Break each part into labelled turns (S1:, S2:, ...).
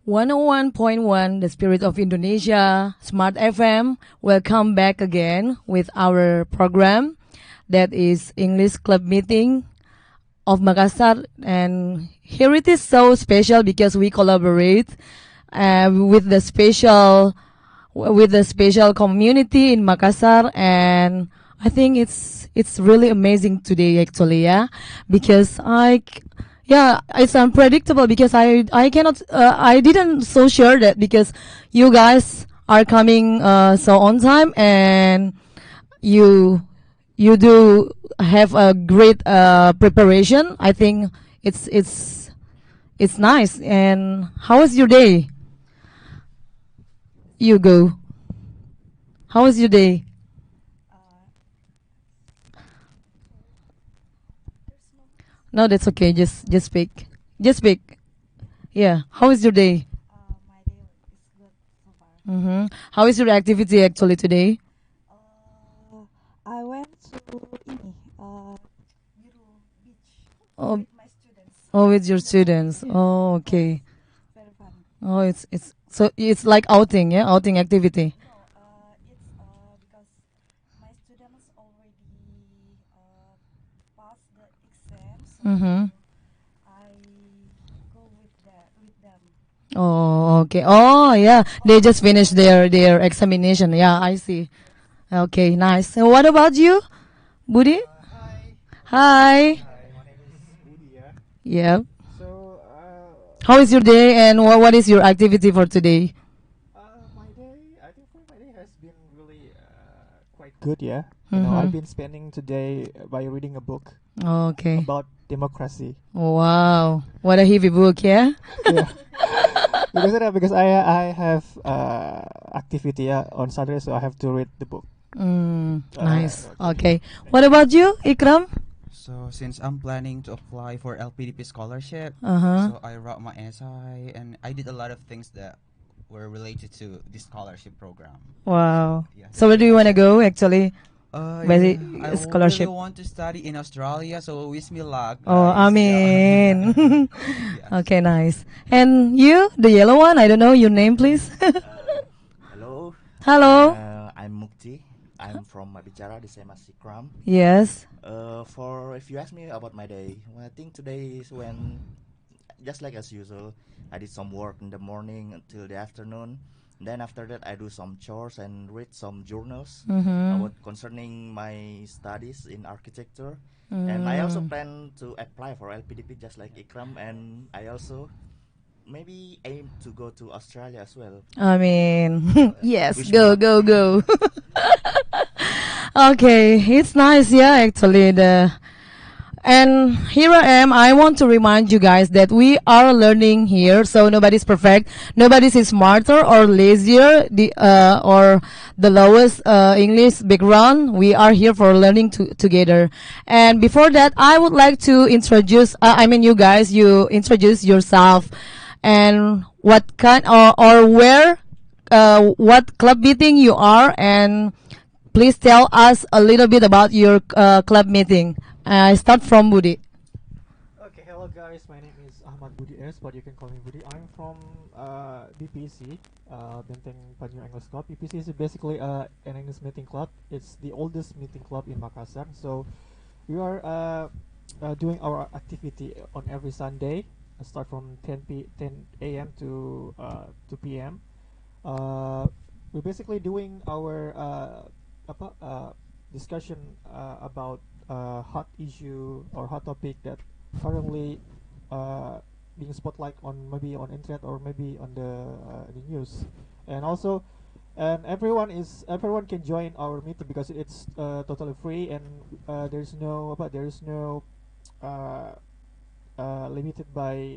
S1: 101.1, the spirit of Indonesia, Smart FM. Welcome back again with our program that is English Club Meeting of Makassar. And here it is so special because we collaborate with the special community in Makassar, and I think it's really amazing today actually, yeah, because yeah, it's unpredictable because I cannot I didn't so sure that because you guys are coming so on time, and you you do have a great preparation. I think it's nice. And how was your day? You go. How was your day? No, that's okay. Just speak. Just speak. Yeah. How is your day?
S2: My day is good so far.
S1: How is your activity actually today?
S2: I went to ini Biru Beach
S1: Oh,
S2: with my students
S1: oh, with your
S2: in the morning.
S1: students.
S2: Yes,
S1: Oh,
S2: it was
S1: okay.
S2: very fun.
S1: Oh, it's so it's like outing, yeah, outing activity.
S2: No, it's because my students already passed the exam, so
S1: Mm-hmm.
S2: I go with them.
S1: Oh, okay. Oh, yeah. They just finished their examination. Yeah, I see.
S2: Yes.
S1: Okay, nice. And what about you, Budi?
S3: Hi.
S1: Hi.
S3: Hi, my name is Budi. Yeah.
S1: Yeah.
S3: So,
S1: How is your day, and what is your activity for today?
S3: my day, I think my day has been really quite good. Yeah.
S1: Mm-hmm.
S3: I've been spending today by reading a book
S1: Okay.
S3: about democracy.
S1: Wow. What a heavy book, yeah?
S3: Yeah. Because I have activity on Saturday, so I have to read the book.
S1: Nice.
S3: Okay.
S1: Okay. What about you, Ikram?
S4: So since I'm planning to apply for LPDP scholarship,
S1: Uh-huh.
S4: so I wrote my essay and I did a lot of things that were related to this scholarship program.
S1: Wow.
S4: Yeah.
S1: So where do you want to go, actually? By
S4: Yeah,
S1: the
S4: I
S1: scholarship.
S4: really want to study in Australia, so wish me luck,
S1: Oh,
S4: guys. Yeah.
S1: amin.
S4: Yes.
S1: Okay, nice. And you, the yellow one, I don't know your name, please.
S5: Hello,
S1: Hello.
S5: I'm Mukti. I'm from Bicara, the same as Ikram.
S1: Yes.
S5: For if you ask me about my day, well, I think today is when, just like as usual, I did some work in the morning until the afternoon. Then after that, I do some chores and read some journals
S1: Mm-hmm.
S5: about concerning my studies in architecture. And I also plan to apply for LPDP just like Ikram, and I also maybe aim to go to Australia as well.
S1: I mean, yes,
S5: Wish me
S1: go,
S5: luck.
S1: go, go. Okay, it's nice, yeah, actually. And here I am. I want to remind you guys that we are learning here, so nobody's perfect. Nobody's smarter or lazier, or the lowest English background. We are here for learning together. And before that, I would like to introduce. You guys, you introduce yourself, and what kind or where, what club meeting you are, and please tell us a little bit about your club meeting. I start from Budi.
S3: Okay, hello guys. My name is Ahmad Budi S, but you can call me Budi. I'm from BPC, Benteng Panyu English Club. BPC is basically an English meeting club. It's the oldest meeting club in Makassar. So we are doing our activity on every Sunday. Start from 10 a.m. to 2 p.m. We're basically doing our discussion about hot issue or hot topic that currently being spotlight on maybe on internet or maybe on the news. And also, and everyone can join our meeting because it's totally free, and there's no uh, limited by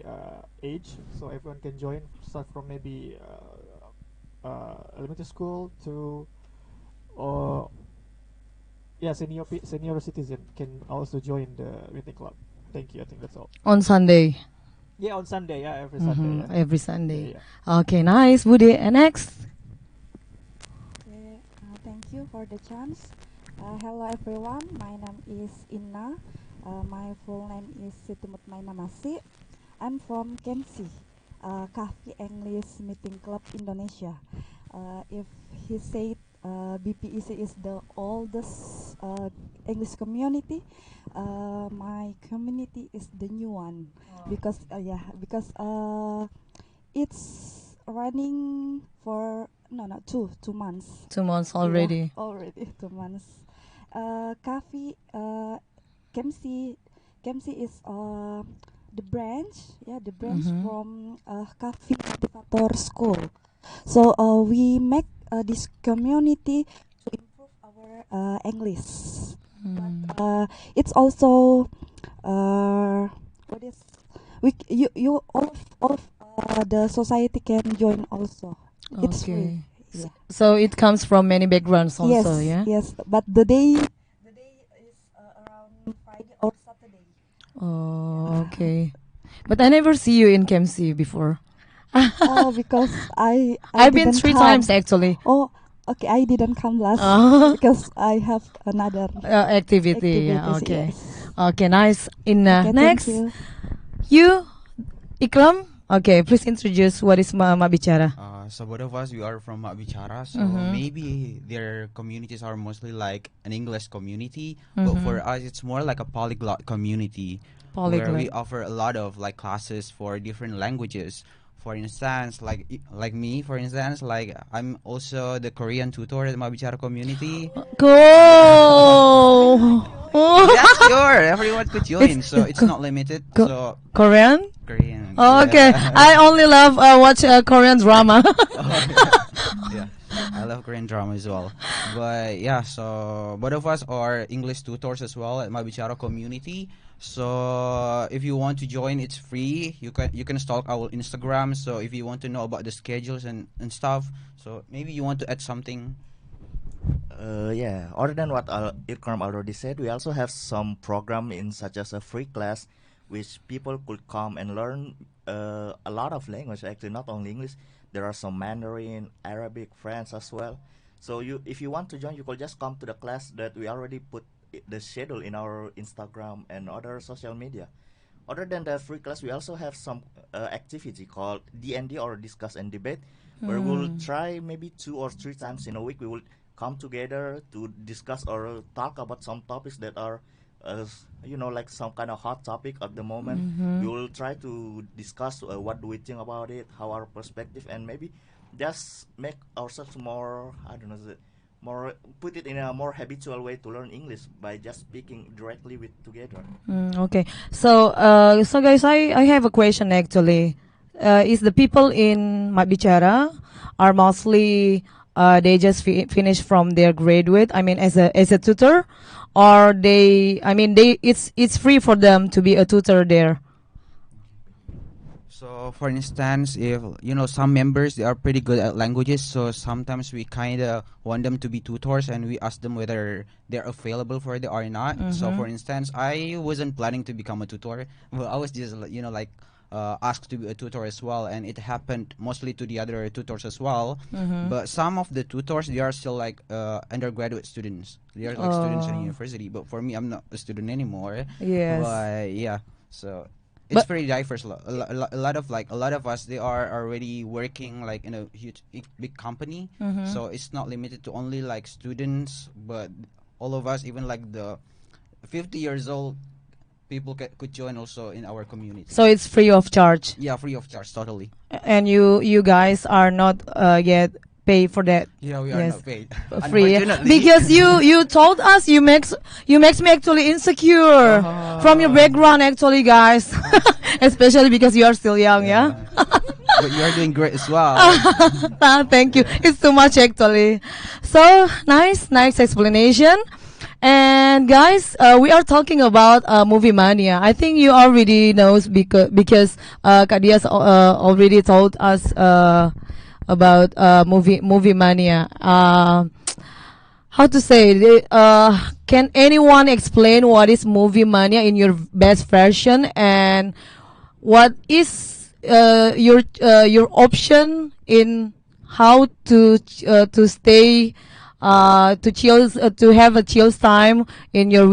S3: age, so everyone can join. Start from maybe elementary school to or senior citizen can also join the meeting club. Thank you. I think that's all.
S1: On Sunday.
S3: Yeah, on Sunday. Yeah, every Sunday. Yeah.
S1: Every
S3: Yeah,
S1: Sunday.
S3: yeah.
S1: Okay, nice, Budi. And next.
S2: Okay, thank you for the chance. Hello everyone, my name is Inna. My full name is Situmut Mainamasi. I'm from Kensi. Cafe English Meeting Club Indonesia. If he said BPEC is the oldest English community, my community is the new one because it's running for no 2 months.
S1: 2 months
S2: Yeah,
S1: already.
S2: already 2 months. Cafe KMC is the branch
S1: Mhm.
S2: from Cafe Motivator School. So we make this community to improve our English. But it's also what is you all of the society can join also. It's free.
S1: Okay.
S2: Yeah.
S1: So it comes from many backgrounds also,
S2: Yes,
S1: yeah?
S2: yes. But the day is around Friday or Saturday.
S1: Oh, okay. But I never see you in KMC before.
S2: Oh, because I
S1: I've been
S2: didn't
S1: 3 times
S2: come.
S1: actually.
S2: Oh, okay. I didn't come last
S1: Oh.
S2: because I have another
S1: Activity, yeah,
S2: activities.
S1: okay.
S2: Yes.
S1: Okay, nice. In
S2: Okay, thank
S1: next,
S2: you.
S1: you, Ikram. Okay, please introduce what is Ma Bicara.
S4: So both of us, we are from Bicara, so
S1: Mhm.
S4: maybe their communities are mostly like an English community,
S1: Mhm.
S4: but for us, it's more like a polyglot community where we
S1: Polyglot.
S4: offer a lot of like classes for different languages. For instance, like me, for instance, like I'm also the Korean tutor at Mabicara community.
S1: Go.
S4: Yeah, sure, everyone could join, so it's
S1: Ko-
S4: not limited.
S1: Ko-
S4: So
S1: Korean?
S4: Korean.
S1: Oh, okay.
S4: Yeah.
S1: I only love watch Korean drama.
S4: Yeah, I love Korean drama as well. But yeah, so both of us are English tutors as well at Mabicara community. So if you want to join, it's free. You can stalk our Instagram. So if you want to know about the schedules and stuff, so maybe you want to add something.
S5: Yeah, other than what Ikram already said, we also have some program in such as a free class, which people could come and learn a lot of language. Actually, not only English. There are some Mandarin, Arabic, French as well. So if you want to join, you could just come to the class that we already put the schedule in our Instagram and other social media. Other than the free class, we also have some activity called D&D or discuss and debate, where we'll try maybe 2 or 3 times in a week. We will come together to discuss or talk about some topics that are, like some kind of hot topic at the moment. We will try to discuss what do we think about it, how our perspective, and maybe just make ourselves more, I don't know, more put it in a more habitual way to learn English by just speaking directly with together.
S1: Okay. So guys, I have a question actually. Is the people in Bicara are mostly they just finish from their graduate? I mean, as a tutor, or it's free for them to be a tutor there.
S4: So, for instance, if some members, they are pretty good at languages, so sometimes we kind of want them to be tutors, and we ask them whether they're available for it or not. So, for instance, I wasn't planning to become a tutor, but I was just asked to be a tutor as well, and it happened mostly to the other tutors as well. But some of the tutors, they are still like undergraduate students. They are like students in university. But for me, I'm not a student anymore.
S1: Yes.
S4: But yeah, so it's
S1: But-
S4: very diverse. A lot of us, they are already working like in a huge big company. So it's not limited to only like students, but all of us, even like the 50 years old people could join also in our community.
S1: So it's free of charge,
S4: Yeah, free of charge, totally.
S1: and you guys are not yet pay for that.
S4: Yeah, we are
S1: Yes.
S4: not paid.
S1: Free
S4: Unfortunately.
S1: because you told us you makes me actually insecure from your background actually, guys. Especially because you are still young, yeah.
S4: But you are doing great as well.
S1: Thank you. It's too much actually. So nice explanation. And guys, we are talking about movie mania. I think you already knows because Kak Dias already told us about movie mania. How to say? Can anyone explain what is movie mania in your best version, and what is your option in how to stay to chill to have a chill time in your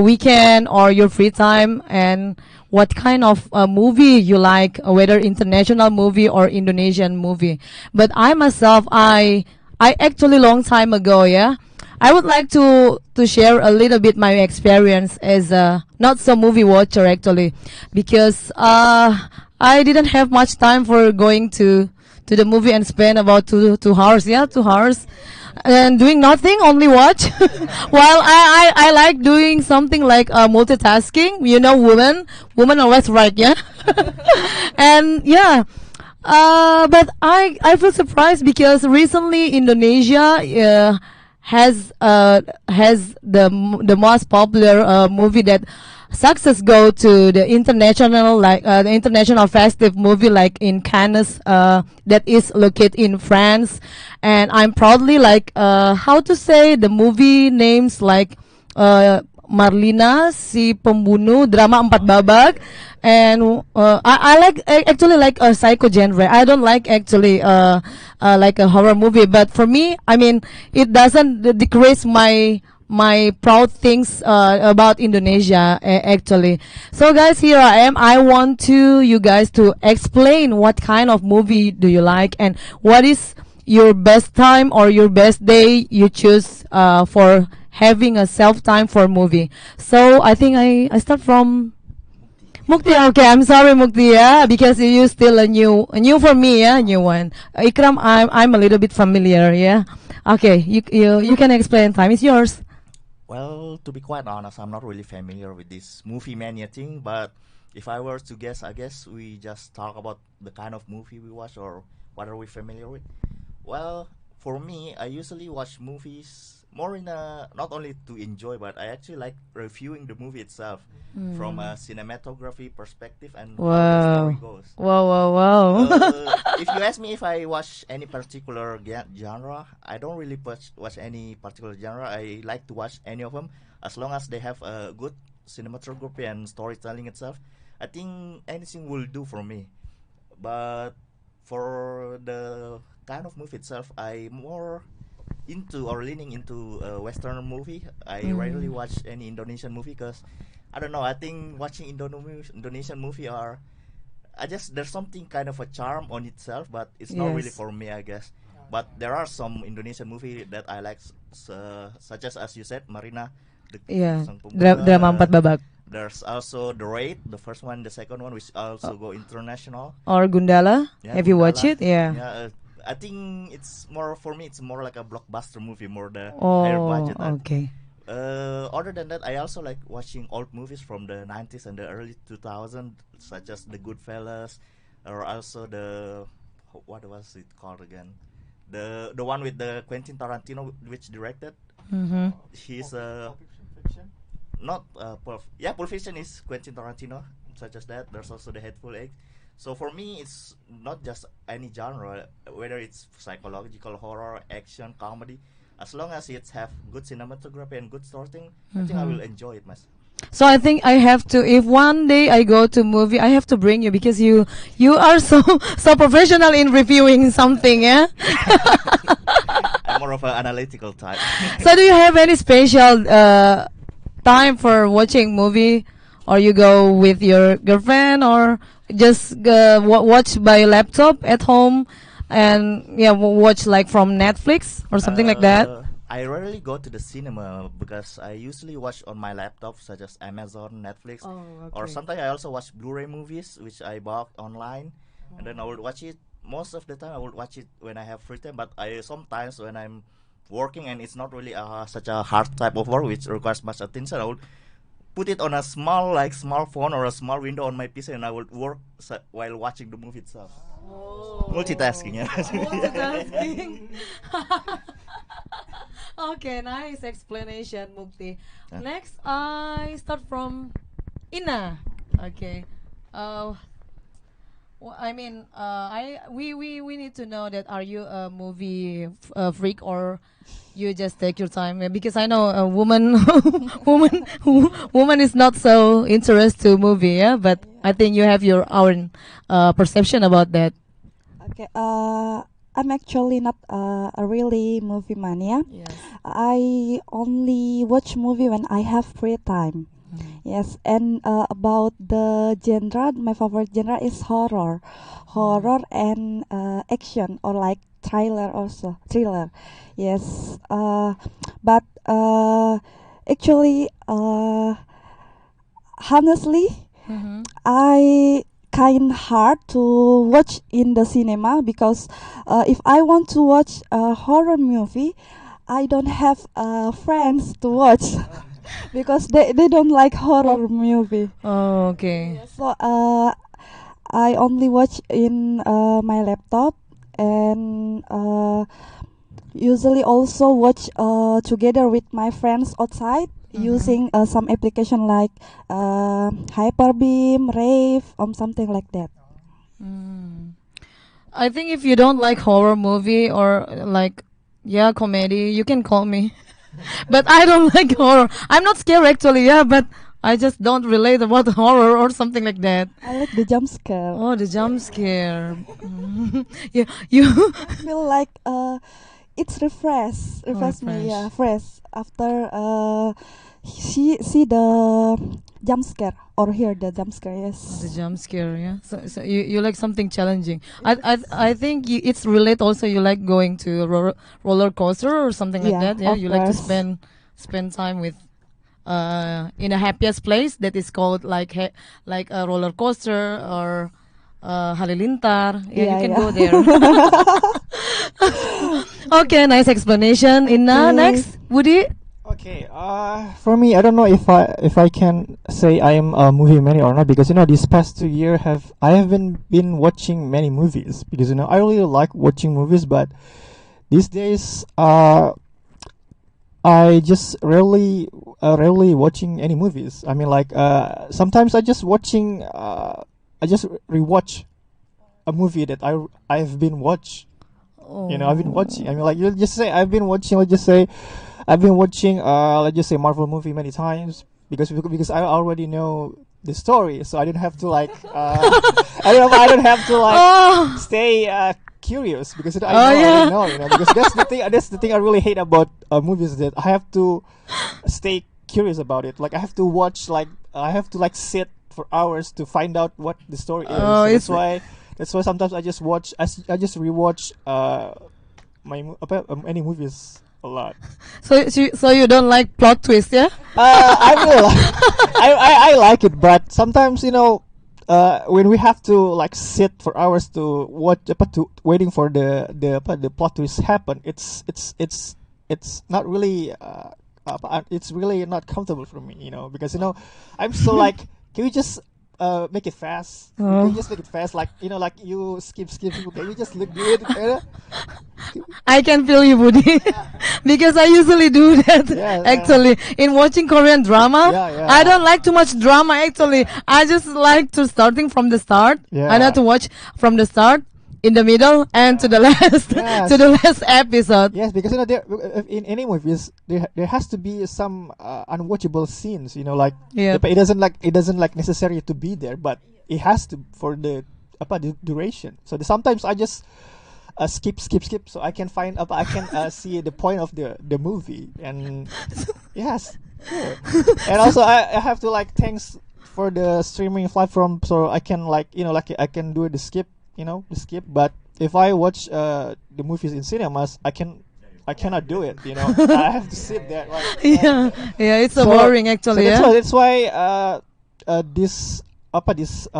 S1: weekend or your free time, and what kind of movie you like, whether international movie or Indonesian movie. But I myself, I actually long time ago, yeah, I would like to share a little bit my experience as a not so movie watcher actually, because I didn't have much time for going to the movie and spend about 2 hours, yeah, 2 hours, and doing nothing, only watch. While I like doing something like multitasking. You know, woman always right, yeah. And yeah. But I feel surprised because recently Indonesia has the most popular movie that success go to the international, like the international festive movie like in Cannes, that is located in France. And I'm proudly like how to say the movie names like Marlina si pembunuh, drama 4 babak. And I like actually like a psycho genre. I don't like actually like a horror movie. But for me, I mean, it doesn't decrease my proud things about Indonesia actually. So guys, here I am. I want to you guys to explain what kind of movie do you like and what is your best time or your best day you choose for having a self time for movie. So I think I start from Mukti. Okay, I'm sorry Mukti, yeah, because you still a new for me, yeah, new one. Ikram, I'm a little bit familiar, yeah. Okay, you can explain. Time is yours.
S5: Well, to be quite honest, I'm not really familiar with this movie mania thing, but if I were to guess, I guess we just talk about the kind of movie we watch or what are we familiar with. Well, for me, I usually watch movies more in a not only to enjoy, but I actually like reviewing the movie itself from a cinematography perspective and how the
S1: Wow.
S5: story goes.
S1: Wow.
S5: If you ask me if I watch any particular genre, I don't really watch any particular genre. I like to watch any of them as long as they have a good cinematography and storytelling itself. I think anything will do for me. But for the kind of movie itself, I more into or leaning into a Western movie. I rarely watch any Indonesian movie because I don't know. I think watching Indonesian movie are there's something kind of a charm on itself, but it's not really
S1: Yes.
S5: for me, I guess. But there are some Indonesian movie that I like, such as you said, Marina, the
S1: Yeah,
S5: Sang Pembunuh.
S1: drama 4 babak
S5: There's also The Raid, the first one, the second one, which also go international.
S1: or Gundala.
S5: Yeah,
S1: Have you watched
S5: Gundala.
S1: it? Yeah.
S5: Yeah, I think it's more for me. It's more like a blockbuster movie, more the higher
S1: Oh,
S5: budget.
S1: okay.
S5: Other than that, I also like watching old movies from the 90s and the early 2000s, such as The Goodfellas, or also what was it called again? The one with the Quentin Tarantino, which directed.
S1: Mm-hmm.
S5: He's not Pulp Fiction is Quentin Tarantino, such as that. There's also The Hateful Eight. So for me, it's not just any genre, whether it's psychological horror, action, comedy. As long as it have good cinematography and good storytelling, I think I will enjoy it, mas.
S1: So I think I have to. If one day I go to movie, I have to bring you because you are so so professional in reviewing something, yeah.
S5: I'm more of an analytical type.
S1: So do you have any special time for watching movie, or you go with your girlfriend, or just watch by laptop at home, and yeah, watch like from Netflix or something like that?
S5: I rarely go to the cinema because I usually watch on my laptop, such as Amazon, Netflix, or sometimes I also watch Blu-ray movies, which I bought online, and then I will watch it. Most of the time, I will watch it when I have free time, but I sometimes when I'm working and it's not really such a hard type of work which requires much attention, I would put it on a small phone or a small window on my PC, and I would work while watching the movie itself. Multitasking, yeah.
S1: Multitasking. Okay, nice explanation, Mukti.
S5: Yeah.
S1: Next, I start from Ina. Okay. I mean, we need to know that are you a movie freak or you just take your time? Because I know a woman, woman is not so interested to movie, yeah. But I think you have your own perception about that.
S2: Okay. I'm actually not a really movie mania.
S1: Yes.
S2: I only watch movie when I have free time. Yes, and about the genre, my favorite genre is horror, and action or like thriller also thriller. Yes, but actually, honestly,
S1: Mm-hmm.
S2: I kind hard to watch in the cinema because if I want to watch a horror movie, I don't have friends to watch because they don't like horror movie.
S1: Oh, okay.
S2: So I only watch in my laptop and usually also watch together with my friends outside using some application like Hyperbeam, Rave, something like that.
S1: Mm. I think if you don't like horror movie or like, yeah, comedy, you can call me. But I don't like horror. I'm not scared actually, yeah, but I just don't relate about horror or something like that.
S2: I like the jump scare.
S1: Oh, the jump scare. Yeah, you.
S2: I feel like it's refresh me, yeah,
S1: refresh.
S2: fresh after see the jump scare or hear the jump scare.
S1: The
S2: Yes.
S1: jump scare, yeah. So you like something challenging. I think it's relate also. You like going to a roller coaster or something like
S2: Yeah,
S1: that. Yeah,
S2: of
S1: you like to
S2: course.
S1: spend time with in a happiest place that is called like like a roller coaster or halilintar. Yeah, you
S2: Yeah,
S1: can
S2: yeah.
S1: go there. Okay, nice explanation. Inna,
S2: Okay.
S1: next, Woody.
S3: Okay, for me, I don't know if I can say I am a movie mania or not, because these past 2 years I haven't been watching many movies, because I really like watching movies, but these days I just rarely watching any movies. I mean, like sometimes I just rewatch a movie that I've been watch. I've been watching. I mean, like, you just say I've been watching. Let's just say I've been watching. Let's just say Marvel movie many times, because I already know the story, so I don't have to like. I don't have to like
S1: Oh,
S3: stay curious, because I
S1: Oh,
S3: know I
S1: yeah.
S3: already know. Because that's the thing. That's the thing I really hate about movies, that I have to stay curious about it. Like, I have to watch. Like, I have to like sit for hours to find out what the story is.
S1: Oh,
S3: So
S1: it's
S3: that's why sometimes I just watch. I just rewatch any movies a lot.
S1: so you don't like plot twist, yeah?
S3: I really I like it, but sometimes when we have to like sit for hours to watch, to waiting for the plot twist happen, it's not really it's really not comfortable for me, because I'm still like, can we just make it fast? Can we just make it fast? Like, like you skip. Can we just look good?
S1: I can feel you, Woody, because I usually do that.
S3: Yeah,
S1: Actually, in watching Korean drama,
S3: Yeah.
S1: I don't like too much drama. Actually, I just like to starting from the start.
S3: Yeah.
S1: I like to watch from the start, in the middle, and to the last,
S3: Yes.
S1: to the last episode.
S3: Yes, because there in any movies there has to be some unwatchable scenes. Like,
S1: Yeah.
S3: but it doesn't like necessary to be there, but it has to for the duration. So sometimes I just skip, so I can find I can see the point of the movie, and yes, sure. And also I have to like thanks for the streaming platform, so I can like like I can do the skip, the skip. But if I watch the movies in cinemas, I cannot do it. I have to sit there. Like,
S1: Yeah, yeah, it's so boring actually.
S3: so
S1: Yeah.
S3: that's why this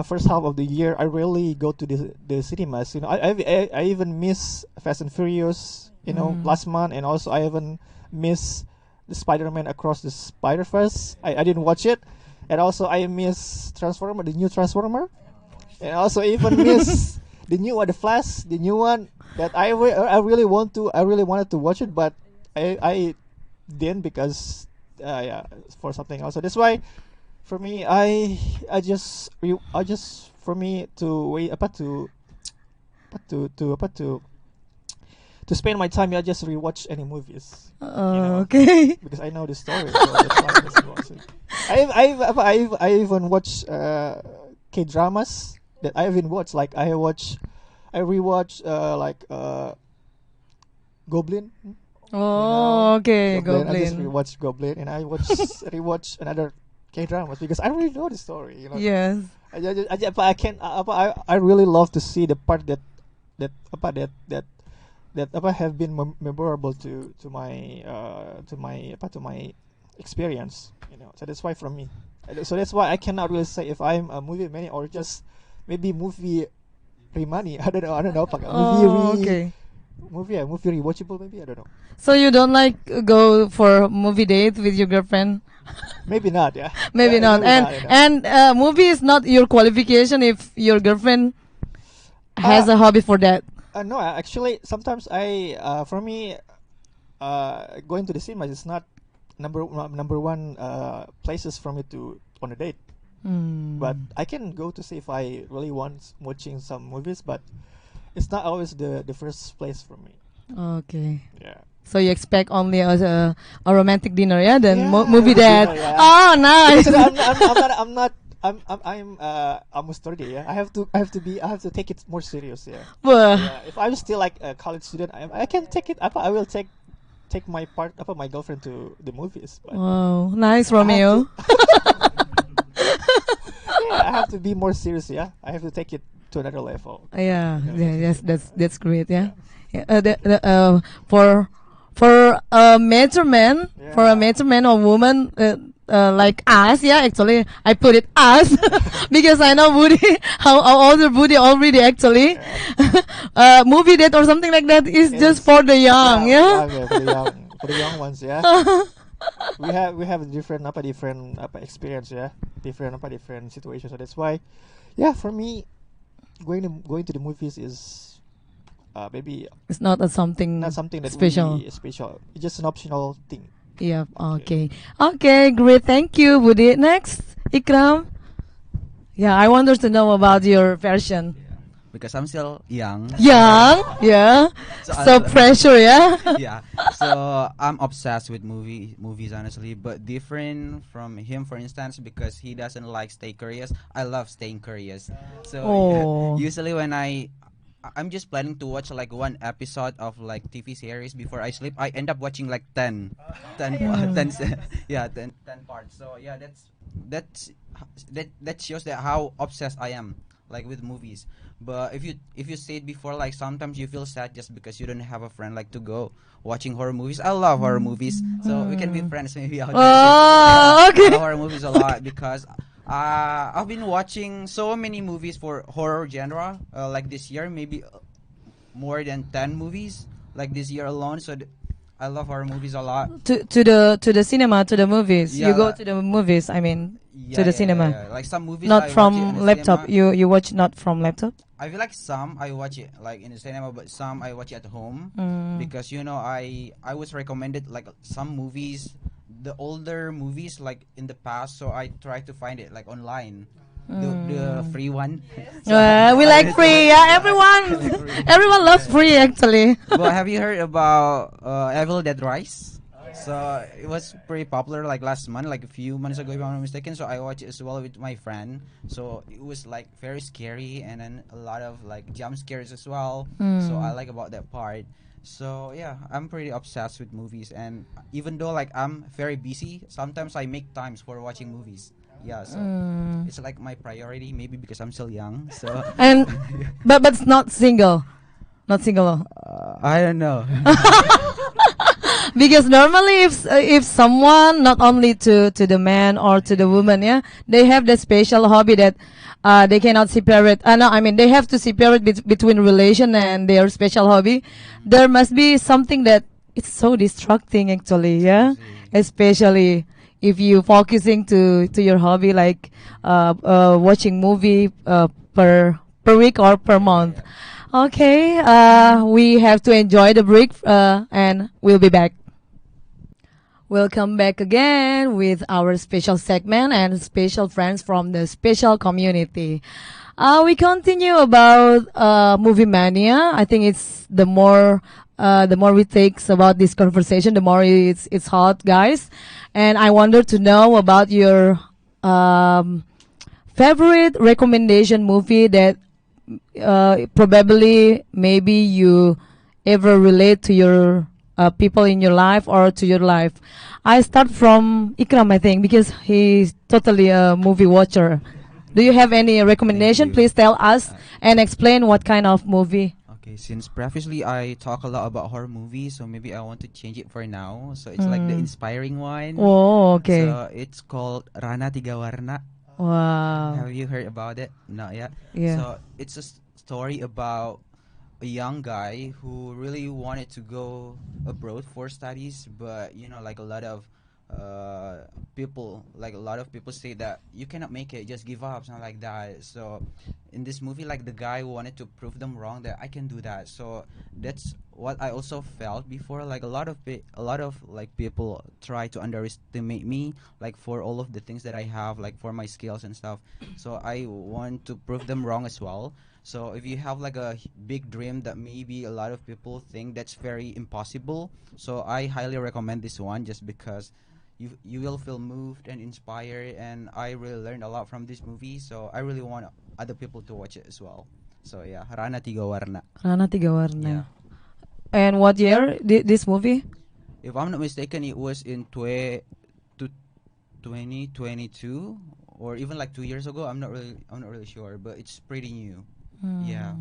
S3: first half of the year I rarely go to the cinemas. I even miss Fast and Furious. Last month, and also I even miss the Spider-Man Across the Spider-Verse. I didn't watch it, and also I miss Transformer, the new Transformer, and also even miss the new one, the Flash, the new one that I really wanted to watch it, but I didn't, because yeah, for something else. So that's why for me I just for me to wait to spend my time, I just rewatch any movies,
S1: Okay.
S3: because I know the story. So that's why I just watch it. I even watch K dramas that I even watch. Like I rewatch like Goblin.
S1: Oh, okay,
S3: I just
S1: Goblin.
S3: rewatch Goblin, and I rewatch another K-dramas because I really know the story.
S1: Yes.
S3: But I can. I really love to see the part that have been memorable to my experience. So that's why from me. So that's why I cannot really say if I'm a movie mania or just maybe movie remani. I don't know.
S1: Okay.
S3: Movie rewatchable maybe. I don't know.
S1: So you don't like go for movie date with your girlfriend?
S3: Maybe not. Yeah.
S1: Maybe
S3: Yeah,
S1: not. And movie is not your qualification if your girlfriend has a hobby for that.
S3: No, actually, sometimes for me, going to the cinema is not number one places for me to on a date. But I can go to see if I really want watching some movies, but it's not always the first place for me.
S1: Okay.
S3: Yeah.
S1: So you expect only a romantic dinner, yeah? Then
S3: Yeah,
S1: movie date.
S3: yeah.
S1: Oh, nice.
S3: Because I'm almost 30. Yeah, I have to take it more serious. Yeah.
S1: Well,
S3: Yeah. If I'm still like a college student, I can take it. I will take my my girlfriend to the movies. But
S1: wow, nice,
S3: I have
S1: Romeo.
S3: yeah, I have to be more serious. Yeah, I have to take it to another level.
S1: Yeah,
S3: Yeah,
S1: yes, that's great. Yeah, for a mature man, or woman like us. Yeah, actually, I put it us because I know Woody, how older Woody already actually. Movie date or something like that is just for the young. Yeah.
S3: For the young ones. Yeah. we have different experience. Yeah, different situations. So that's why, yeah, for me, going to the movies is maybe
S1: It's not something
S3: not something that
S1: special.
S3: really special. It's just an optional thing.
S1: Yeah. Okay. Okay. Great. Thank you, Woody. Next, Ikram. Yeah, I want to know about your version.
S4: Because I'm still young.
S1: Young. Yeah. So pressure. Yeah.
S4: Yeah. So I'm obsessed with movies honestly, but different from him, for instance, because he doesn't like stay curious. I love staying curious. So
S1: Oh.
S4: usually when I'm just planning to watch like one episode of like TV series before I sleep, I end up watching like 10 10 parts. So yeah, that shows that how obsessed I am like with movies. But if you said before, like sometimes you feel sad just because you don't have a friend like to go watching horror movies. I love horror movies, so we can be friends maybe out there.
S1: Oh, okay.
S4: I love horror movies a lot because I've been watching so many movies for horror genre. Like this year, maybe more than 10 movies. Like this year alone, so I love horror movies a lot.
S1: To the cinema, to the movies.
S4: Yeah,
S1: You go to the movies. I mean, to the cinema.
S4: Yeah. Like some movies,
S1: Not
S4: I watch it in
S1: from
S4: the
S1: laptop.
S4: cinema.
S1: You watch not from laptop.
S4: I feel like some I watch it like in the cinema, but some I watch it at home because I was recommended like some movies, the older movies like in the past, so I try to find it like online, the free one.
S1: We like free. Yeah, everyone loves free actually.
S4: Well, have you heard about Evil Dead Rise? So it was pretty popular like last month, like a few months ago if I'm not mistaken. So I watched it as well with my friend. So it was like very scary and then a lot of like jump scares as well. So I like about that part. So yeah, I'm pretty obsessed with movies, and even though like I'm very busy, sometimes I make times for watching movies. Yeah, so it's like my priority, maybe because I'm still young. So
S1: And but it's not single. Not single.
S4: I don't know.
S1: Because normally if someone, not only to the man or to the woman, yeah, they have that special hobby that they cannot separate. No, I mean they have to separate between relation and their special hobby. There must be something that it's so distracting actually, yeah, especially if you focusing to your hobby like watching movie per week or per month. Okay, we have to enjoy the break and we'll be back. Welcome back again with our special segment and special friends from the special community. We continue about movie mania. I think it's the more we take about this conversation, the more it's hot, guys. And I wanted to know about your favorite recommendation movie that probably maybe you ever relate to your people in your life or to your life? I start from Ikram, I think, because he's totally a movie watcher. Do you have any recommendation?
S4: you.
S1: Please tell us and explain what kind of movie.
S4: Okay, since previously I talk a lot about horror movies, so maybe I want to change it for now. So it's like the inspiring one.
S1: Oh, okay.
S4: So it's called Rana Tiga Warna.
S1: Wow.
S4: Have you heard about it? Not yet.
S1: Yeah.
S4: So it's a story about a young guy who really wanted to go abroad for studies, but like a lot of people say that you cannot make it, just give up, something like that. So in this movie, like the guy wanted to prove them wrong that I can do that. So that's what I also felt before. Like a lot of like people try to underestimate me, like for all of the things that I have, like for my skills and stuff. So I want to prove them wrong as well. So if you have like a big dream that maybe a lot of people think that's very impossible, so I highly recommend this one just because you will feel moved and inspired, and I really learned a lot from this movie. So I really want other people to watch it as well. So yeah, Rana Tiga Warna.
S1: Rana Tiga Warna.
S4: Yeah.
S1: And what year this movie?
S4: If I'm not mistaken, it was in 2022 or even like 2 years ago. I'm not really sure, but it's pretty new. Yeah.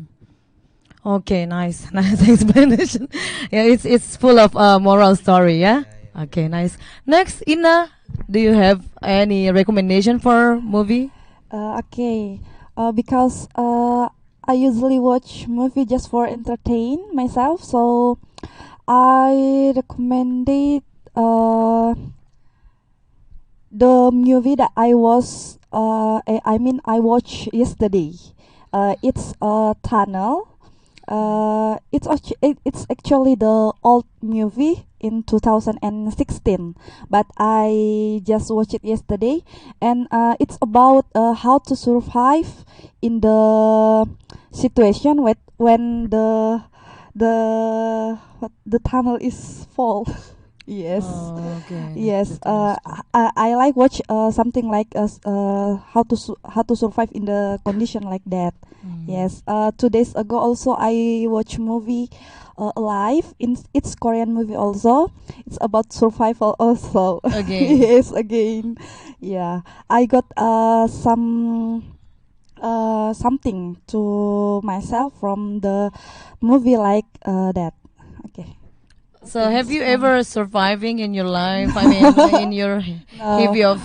S1: Okay, nice explanation. Yeah, it's full of moral story. Yeah. Okay, nice. Next, Ina, do you have any recommendation for movie?
S2: Okay, because I usually watch movie just for entertain myself, so I recommended the movie that I watched yesterday. It's a tunnel. It's actually the old movie in 2016, but I just watched it yesterday, and it's about how to survive in the situation when the tunnel is full. Yes.
S1: Oh, okay.
S2: Yes, I like watch something like how to survive in the condition like that. Yes, 2 days ago also I watch movie Alive. It's Korean movie also. It's about survival also.
S1: Again.
S2: Yes, again. Yeah, I got something to myself from the movie like that. Okay.
S1: So have you ever surviving in your life? I mean, in your heavy of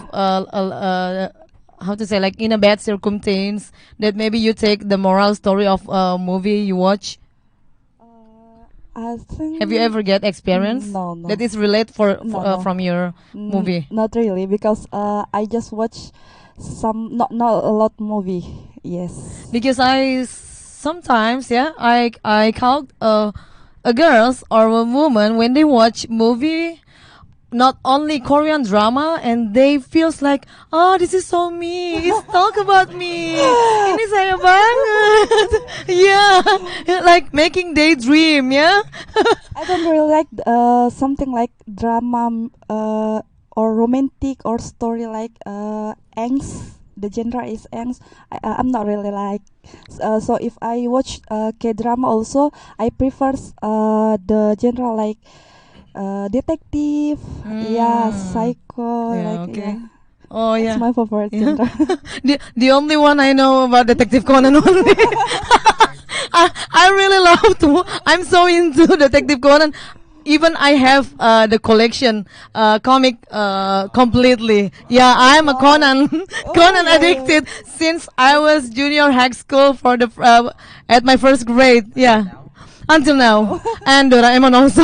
S1: how to say, like in a bad circumstance that maybe you take the moral story of a movie you watch.
S2: I think.
S1: Have you ever get experience
S2: No.
S1: that is relate
S2: No.
S1: from your movie?
S2: Not really, because I just watch some not a lot movie. Yes.
S1: Because I sometimes I count a girls or a woman when they watch movie, not only Korean drama, and they feels like, oh, this is so me, it's talk about me, ini saya banget. Yeah, like making daydream. Yeah.
S2: I don't really like something like drama or romantic or story like angst. The genre is angst. I'm not really like. So if I watch K-drama also, I prefer the genre like detective, yeah, psycho,
S1: Yeah,
S2: like
S1: okay.
S2: yeah.
S1: Oh
S2: It's
S1: yeah.
S2: my favorite
S1: Yeah.
S2: genre.
S1: The only one I know about Detective Conan only. I really love to. I'm so into Detective Conan. Even I have the collection comic completely. Yeah, I'm a Conan Conan
S2: yeah,
S1: addicted since I was junior high school for the at my first grade. Yeah. Until now. And Doraemon also.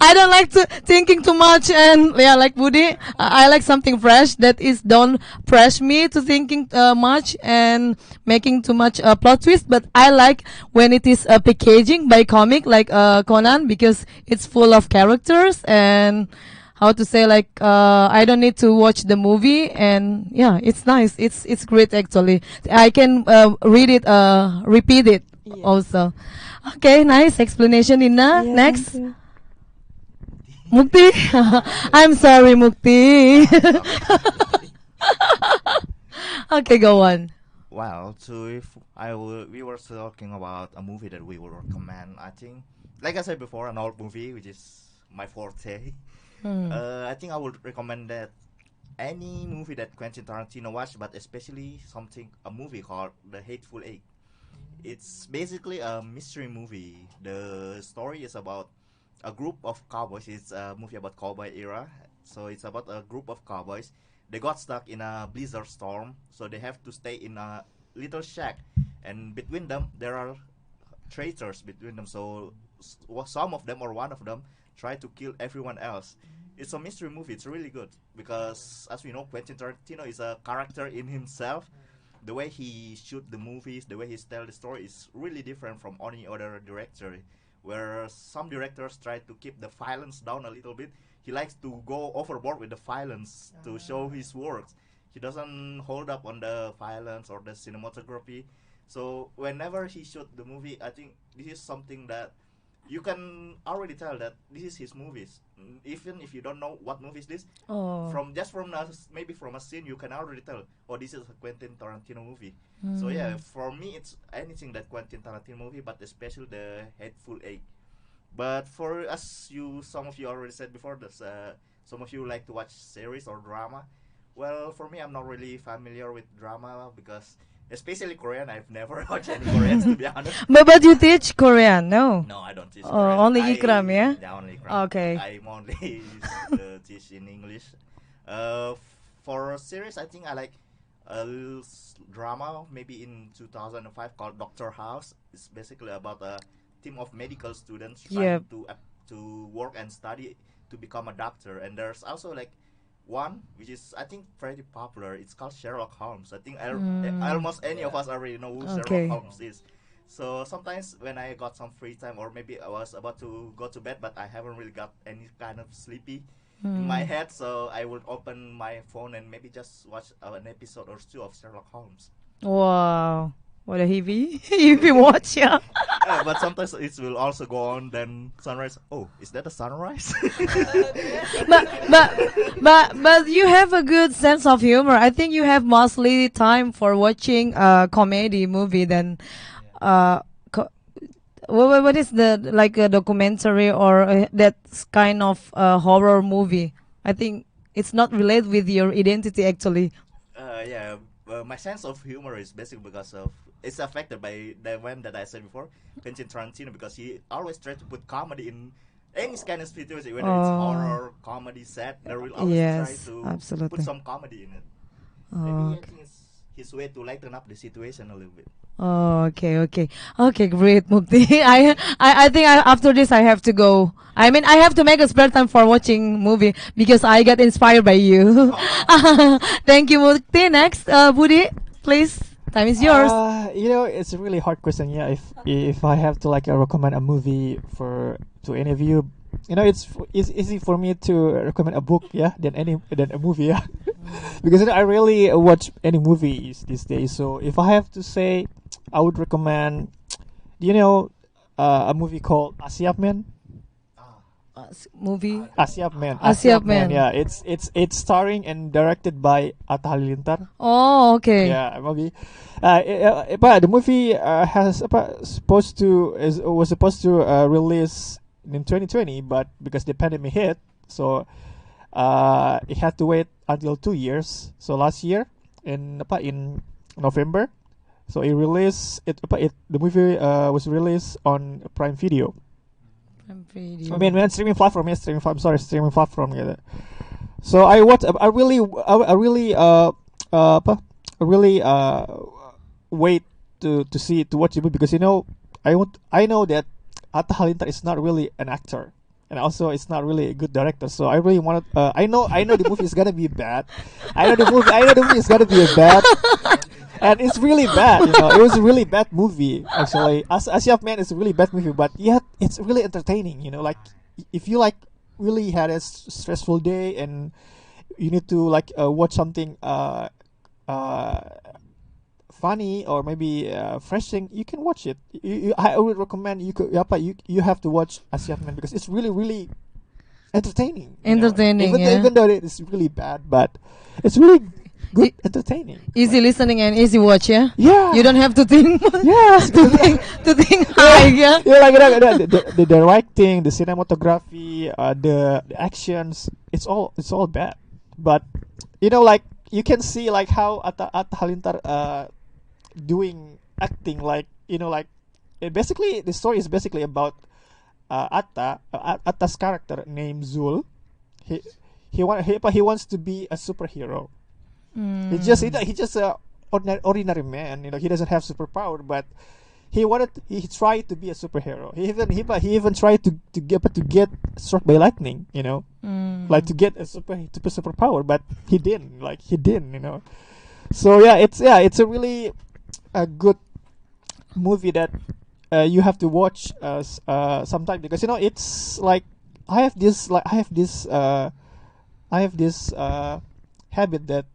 S1: I don't like to thinking too much, and yeah, like Budi, I like something fresh that is don't press me to thinking much and making too much plot twist. But I like when it is packaging by comic like Conan, because it's full of characters and how to say, like I don't need to watch the movie, and yeah, it's nice. It's great actually. I can read it, repeat it
S2: Yeah.
S1: also. Okay, nice explanation, Ina.
S2: Yeah,
S1: Next,
S2: thank you.
S1: Mukti. I'm sorry, Mukti. Okay, go on.
S5: Well, so if we were talking about a movie that we would recommend, I think like I said before, an old movie, which is my forte. I think I would recommend that any movie that Quentin Tarantino watched, but especially a movie called The Hateful Eight. It's basically a mystery movie. The story is about a group of cowboys. It's a movie about cowboy era. So it's about a group of cowboys. They got stuck in a blizzard storm, so they have to stay in a little shack. And between them, there are traitors between them. So some of them or one of them try to kill everyone else. It's a mystery movie. It's really good because, as we know, Quentin Tarantino is a character in himself. The way he shoot the movies, the way he tell the story is really different from any other director. Where some directors try to keep the violence down a little bit, he likes to go overboard with the violence to show his works. He doesn't hold up on the violence or the cinematography. So whenever he shoot the movie, I think this is something that you can already tell that this is his movies. Even if you don't know what movie is this, maybe from a scene you can already tell, oh, this is a Quentin Tarantino movie. So yeah, for me it's anything that Quentin Tarantino movie, but especially the Hateful Eight. But for us, some of you already said before that some of you like to watch series or drama. Well, for me, I'm not really familiar with drama because, especially Korean, I've never watched any Koreans to be honest.
S1: But you teach Korean, no?
S5: No, I don't teach Korean.
S1: Only Ikram, yeah?
S5: Yeah, only Ikram.
S1: Okay.
S5: I'm only teach in English. For series, I think I like a drama maybe in 2005 called Doctor House. It's basically about a team of medical students trying to work and study to become a doctor. And there's also like one which is I think pretty popular. It's called Sherlock Holmes. I think almost any of us already know who Sherlock Holmes is. So sometimes when I got some free time, or maybe I was about to go to bed but I haven't really got any kind of sleepy in my head, so I would open my phone and maybe just watch an episode or two of Sherlock Holmes.
S1: Wow. What a heavy watch, yeah.
S5: But sometimes it will also go on, then sunrise. Oh, is that a sunrise?
S1: but you have a good sense of humor. I think you have mostly time for watching a comedy movie than what is the like a documentary or that kind of horror movie. I think it's not related with your identity actually.
S5: Yeah, my sense of humor is basically because of it's affected by the one that I said before, Quentin Tarantino, because he always tries to put comedy in any kind of situation, whether it's horror, comedy, sad. They will always try to put some comedy in it. Maybe I think it's his way to lighten up the situation a little bit.
S1: Oh, okay, great, Mukti. I think after this I have to go. I mean, I have to make a spare time for watching movie because I got inspired by you. Thank you, Mukti. Next, Budi, please. Time is yours.
S3: It's a really hard question. Yeah, if I have to like recommend a movie to any of you, it's easy for me to recommend a book, yeah, than a movie, yeah, because I really watch any movies these days. So if I have to say, I would recommend, a movie called Asiap Man.
S1: Movie
S3: Asiap Man.
S1: Yeah,
S3: it's starring and directed by Atta Halilintar.
S1: Oh, okay.
S3: Yeah, movie. But the movie was supposed to release in 2020, but because the pandemic hit, so it had to wait until 2 years. So last year in November, so it released the movie was released on Prime Video. I mean, when streaming platform. Streaming platform. Yeah. So I really wait to watch the movie because I know that Atta Halilintar is not really an actor, and also it's not really a good director. So I really wanted. I know the movie is gonna be bad. I know the movie is gonna be bad. And it's really bad, It was a really bad movie, actually. Asiap Man is a really bad movie, but yet it's really entertaining, Like, if you really had a stressful day and you need to watch something funny or maybe refreshing, you can watch it. I would recommend you have to watch Asiap Man because it's really, really entertaining.
S1: Entertaining,
S3: Even though it's really bad, but it's really good, entertaining.
S1: Easy listening and easy watch, yeah.
S3: Yeah.
S1: You don't have to think.
S3: Yes.
S1: to think high, yeah.
S3: Yeah, like the directing, the cinematography, the actions, it's all bad. But like you can see like how Atta Halilintar doing acting, like like basically the story is basically about Atta's character named Zul. He wants to be a superhero. He just a ordinary man. He doesn't have superpower, but he tried to be a superhero. He even tried to get struck by lightning. Like to get a superpower, but he didn't. So it's a really a good movie that you have to watch sometime, because it's like I have this habit that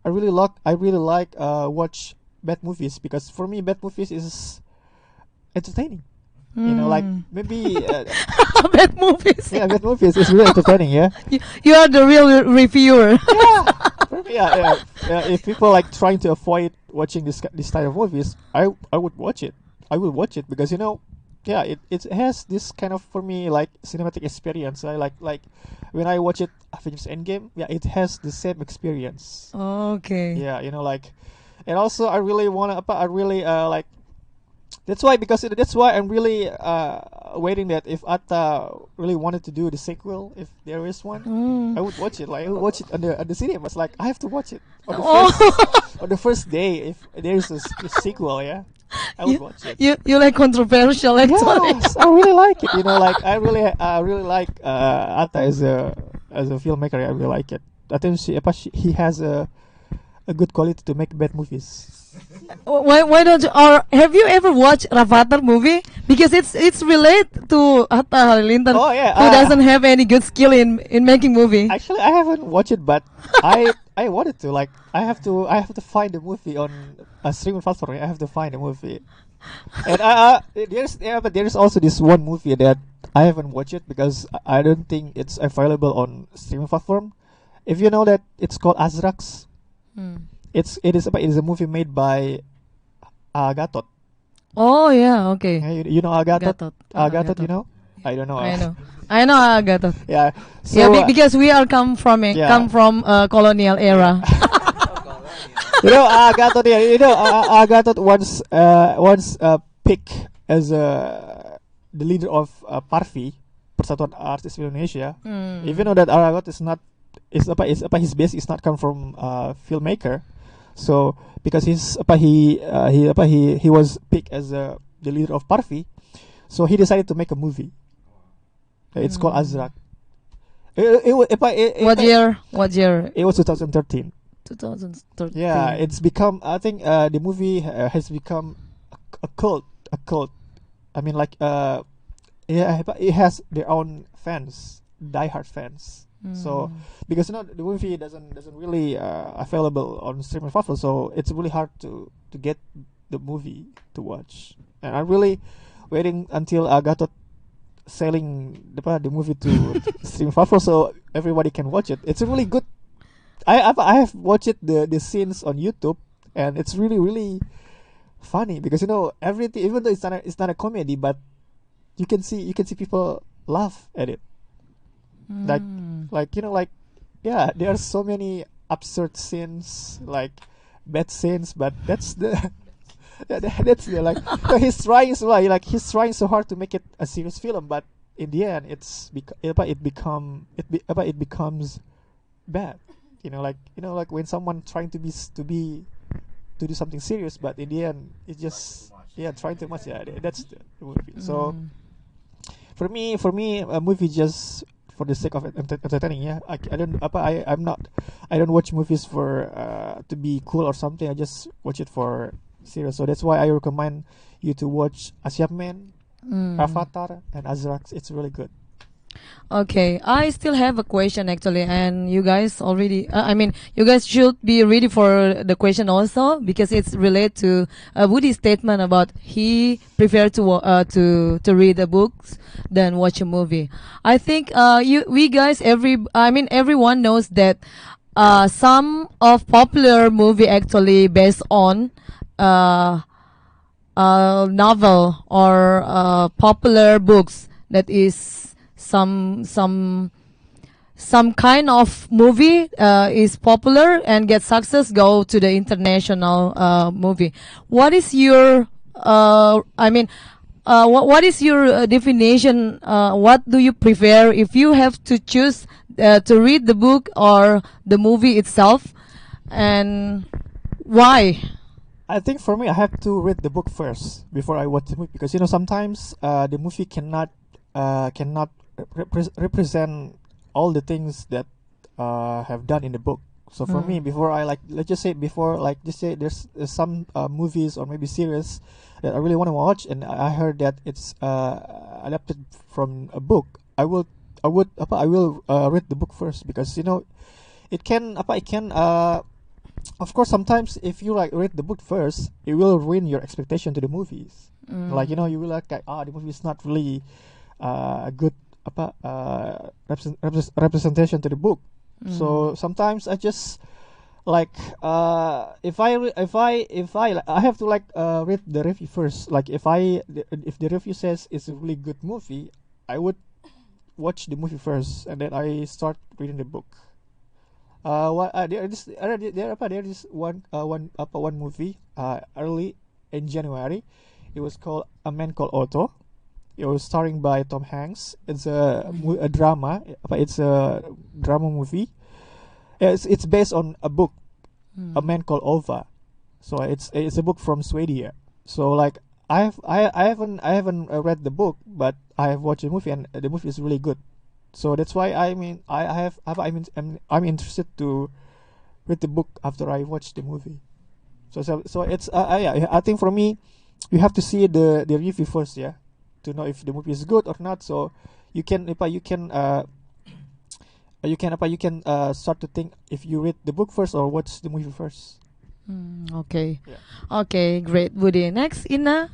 S3: I really like watch bad movies, because for me bad movies is entertaining. Like maybe
S1: Bad movies.
S3: yeah, bad movies is really entertaining. Yeah.
S1: You are the real reviewer.
S3: If people like trying to avoid watching this type of movies, I would watch it. I will watch it because it has this kind of, for me, like cinematic experience. I like when I watch it Avengers Endgame. Yeah, it has the same experience.
S1: Okay.
S3: Yeah, and also I really like. That's why I'm really waiting that if Atta really wanted to do the sequel, if there is one, I would watch it. Like I would watch it on the cinemas. Like I have to watch it on the first day if there is a sequel. Yeah, I would watch it.
S1: You like controversial actually.
S3: Yes, I really like it. Like I really like Atta as a filmmaker. I really like it. I think he has a good quality to make bad movies.
S1: Why don't you, or have you ever watched Rafathar movie? Because it's related to Atta Halilintar,
S3: Oh, yeah,
S1: who doesn't have any good skill in making movie.
S3: Actually, I haven't watched it, but I wanted to. Like, I have to find the movie on a streaming platform. I have to find the movie, and but there's also this one movie that I haven't watched it because I don't think it's available on streaming platform. If you know that, it's called Azrax. It is a movie made by Gatot.
S1: Oh yeah, okay.
S3: Yeah, you know Gatot?
S1: Gatot.
S3: Gatot, you know? I don't know.
S1: I know Gatot.
S3: Yeah. So,
S1: Yeah, because we are come from colonial era.
S3: Gatot. Yeah, Gatot once picked as the leader of Parvi, Persatuan Artis Indonesia. Even though that Gatot is not, his base is not come from filmmaker. So because he was picked as the leader of Parvi, so he decided to make a movie. It's called Azrak.
S1: What year?
S3: It was 2013.
S1: 2013.
S3: Yeah, it's become. I think the movie has become a cult. I mean, like it has their own fans, diehard fans. So because the movie doesn't really available on streaming platform, so it's really hard to get the movie to watch. And I'm really waiting until Gatot selling the movie to streaming platform so everybody can watch it. It's a really good. I have watched the scenes on YouTube, and it's really really funny because everything, even though it's not a comedy, but you can see people laugh at it. Yeah, there are so many absurd scenes, like bad scenes, but that's the he's trying so hard to make it a serious film, but in the end it becomes bad. Like when someone trying to do something serious, but in the end it just trying too much. Yeah, that's the movie. So for me a movie just for the sake of entertaining. Yeah, I don't watch movies for to be cool or something. I just watch it for serious. So that's why I recommend you to watch Asiap Man, Rafathar, and Azrax. It's really good.
S1: Okay, I still have a question actually, and you guys already. You guys should be ready for the question also, because it's related to Woody's statement about he prefer to read the books than watch a movie. I think everyone knows that some of popular movie actually based on uh, novel or popular books that is some kind of movie is popular and get success go to the international movie. What is your what is your definition? What do you prefer if you have to choose to read the book or the movie itself, and why?
S3: I think for me, I have to read the book first before I watch the movie, because sometimes the movie cannot represent all the things that have done in the book. So for me, before I let's just say before just say there's some movies or maybe series that I really want to watch, and I heard that it's adapted from a book. I will read the book first, because it can of course sometimes if you read the book first, it will ruin your expectation to the movies. You will the movie is not really a good representation to the book. So sometimes I just if I have to read the review first. If the review says it's a really good movie, I would watch the movie first, and then I start reading the book. There is one movie early in January. It was called A Man Called Otto. It was starring by Tom Hanks. It's a drama. It's a drama movie. It's based on a book, A Man Called Ova. So it's a book from Sweden. So I haven't read the book, but I have watched the movie, and the movie is really good. So that's why I'm interested to read the book after I watch the movie. So it's I think for me, you have to see the review first, yeah, to know if the movie is good or not. So you can start to think if you read the book first or watch the movie first.
S1: Okay.
S3: Yeah.
S1: Okay, great, Budi. Next, Ina.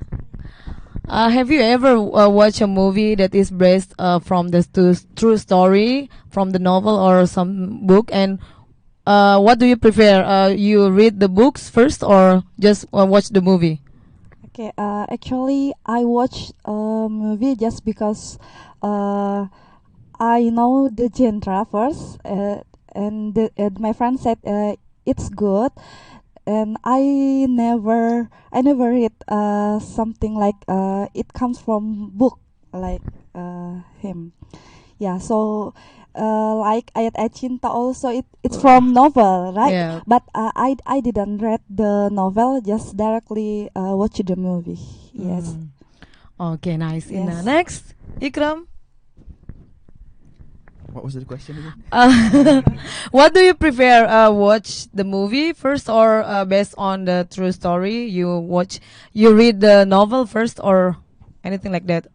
S1: Have you ever watched a movie that is based from the true story from the novel or some book? And what do you prefer? You read the books first or just watch the movie?
S2: Okay, actually, I watch a movie just because I know the genre first, and my friend said it's good, and I never read something like it comes from book like him. Yeah, so like Ayat Cinta also it's from novel, right?
S1: Yeah.
S2: But I didn't read the novel, just directly watch the movie. Yes.
S1: Okay, nice, Ina.
S2: Yes.
S1: Next, Ikram.
S4: What was the question again?
S1: What do you prefer? Watch the movie first or based on the true story? You read the novel first or anything like that?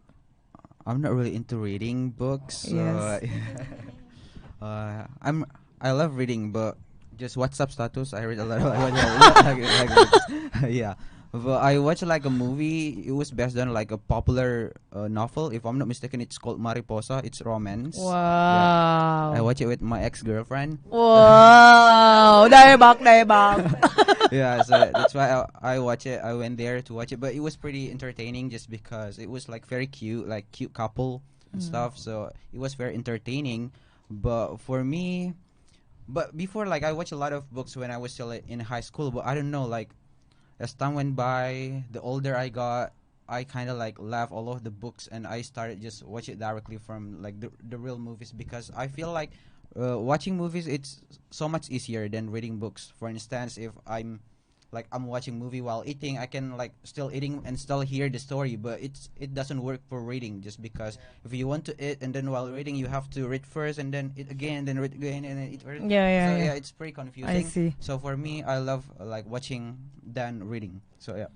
S4: I'm not really into reading books. So
S1: Yes.
S4: I love reading, but just WhatsApp status. I read a lot of books. Yeah. But I watched a movie. It was based on a popular novel. If I'm not mistaken, it's called Mariposa. It's romance. Yeah. I
S1: Wow.
S4: watched it with my ex-girlfriend.
S1: Wow. Daebak, daebak.
S4: Yeah, so that's why I watch it. I went there to watch it, but it was pretty entertaining just because it was very cute, cute couple and stuff. So it was very entertaining. But for me, before I watched a lot of books when I was still in high school. But I don't know, as time went by, the older I got, I kind of left all of the books and I started just watch it directly from the real movies, because I feel watching movies, it's so much easier than reading books. For instance, if I'm watching movie while eating, I can still eating and still hear the story, but it doesn't work for reading, just because if you want to eat and then while reading you have to read first and then eat again, then read again and then eat first.
S1: Yeah,
S4: So
S1: yeah.
S4: it's pretty confusing.
S1: I see.
S4: So for me, I love watching than reading. So yeah.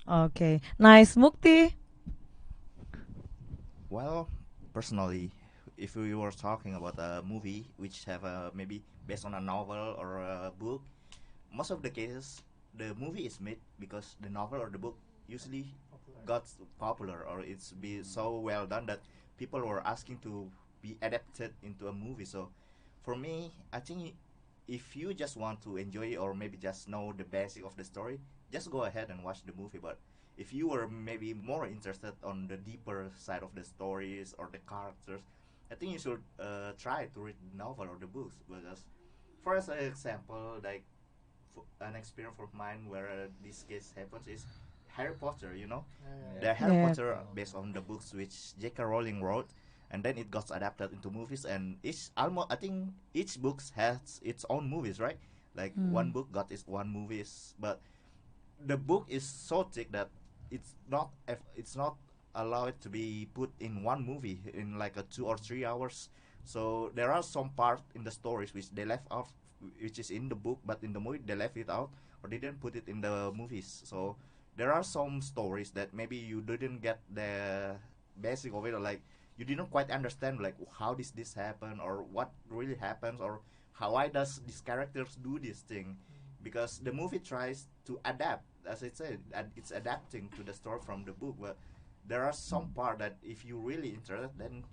S1: Okay, nice, Mukti.
S5: Well, personally, if we were talking about a movie which have maybe based on a novel or a book, most of the cases the movie is made because the novel or the book usually got popular, or it's be so well done that people were asking to be adapted into a movie. So for me, I think if you just want to enjoy or maybe just know the basic of the story, just go ahead and watch the movie. But if you were maybe more interested on the deeper side of the stories or the characters, I think you should try to read the novel or the books. Because, for as an example, like an experience of mine where this case happens is Harry Potter. You know, the Harry
S1: Yeah.
S5: Potter based on the books which J.K. Rowling wrote, and then it got adapted into movies. And each almost I think each book has its own movies, right? Like one book got its one movies, but the book is so thick that it's not allowed to be put in one movie in like a 2 or 3 hours. So there are some parts in the stories which they left out, which is in the book, but in the movie they left it out or they didn't put it in the movies. So there are some stories that maybe you didn't get the basic of it, or like you didn't quite understand like how does this happen or what really happens or how why does these characters do this thing, because the movie tries to adapt, as I said, it's adapting to the story from the book. But there are some part that if you really interested, then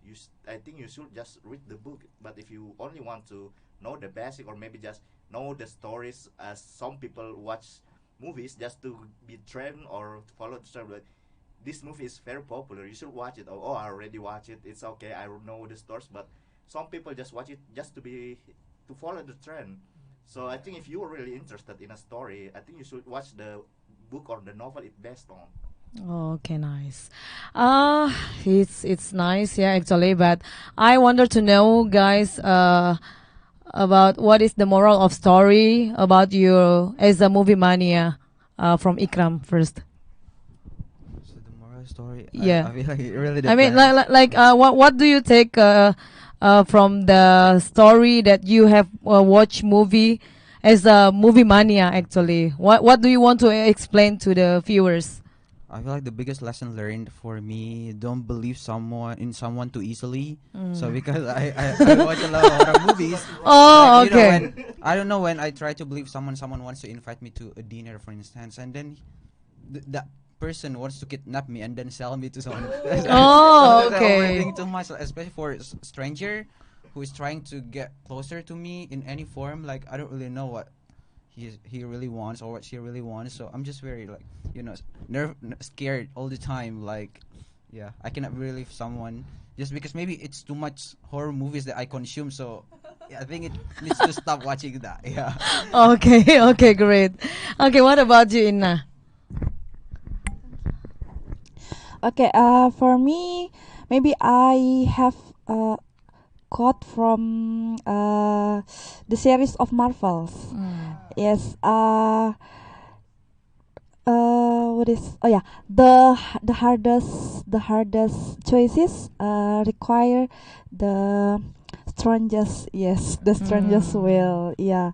S5: I think you should just read the book. But if you only want to know the basic or maybe just know the stories, as some people watch movies just to be trained or to follow the story, like this movie is very popular, you should watch it. Oh, I already watch it, it's okay, I know the stories. But some people just watch it just to follow the trend. So I think if you are really interested in a story, I think you should watch the book or the novel it's based on.
S1: Okay, nice. It's nice, yeah, actually. But I wanted to know, guys, about what is the moral of story about you as a movie mania. From Ikram first.
S4: So the moral story,
S1: Yeah.
S4: I feel like it really
S1: I mean,
S4: depends.
S1: what do you take from the story that you have watched movie as a movie mania? Actually, what do you want to explain to the viewers?
S4: I feel like the biggest lesson learned for me: don't believe someone too easily. So because I watch a lot of horror movies.
S1: Oh,
S4: Like, you know,
S1: okay.
S4: I don't know, when I try to believe someone wants to invite me to a dinner, for instance, and then that person wants to kidnap me and then sell me to someone.
S1: Oh,
S4: Sometimes I
S1: okay.
S4: overthink too much, especially for a stranger who is trying to get closer to me in any form. Like, I don't really know what he really wants or what she really wants. So I'm just very, like, scared all the time. Like, yeah, I cannot believe someone just because maybe it's too much horror movies that I consume. So yeah, I think it needs to stop watching that. Yeah.
S1: Okay, okay, great. Okay, what about you, Inna?
S2: Okay, for me, maybe I have a quote from the series of Marvels. Yes. What is? Oh yeah, the hardest choices require the strongest. Yes, the strongest will. Yeah.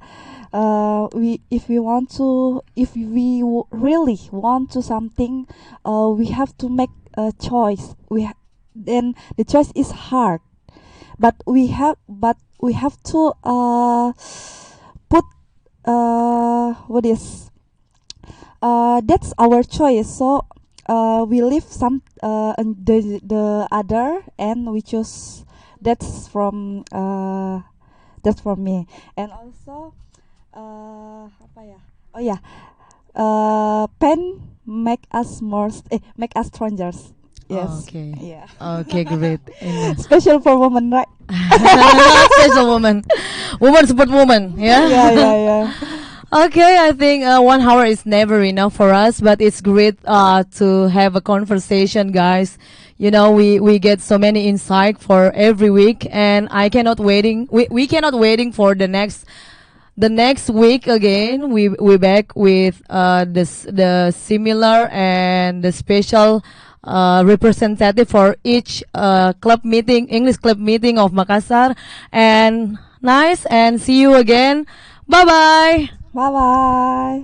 S2: If we really want to something, we have to make a choice. Then the choice is hard, but we have to put what is that's our choice. So we leave some and the other, and we choose. That's from me. And also apa ya? Oh yeah, pen make us strangers. Yes.
S1: Okay.
S2: Yeah.
S1: Okay, great. Inna.
S2: Special for women, right?
S1: Special woman. Woman support woman. Yeah.
S2: Yeah.
S1: Okay, I think 1 hour is never enough for us, but it's great to have a conversation, guys. You know, we get so many insight for every week, and I cannot waiting. We cannot waiting for the next week again. We back with the similar and the special representative for each English club meeting of Makassar, and nice, and see you again. Bye bye.
S2: Bye bye.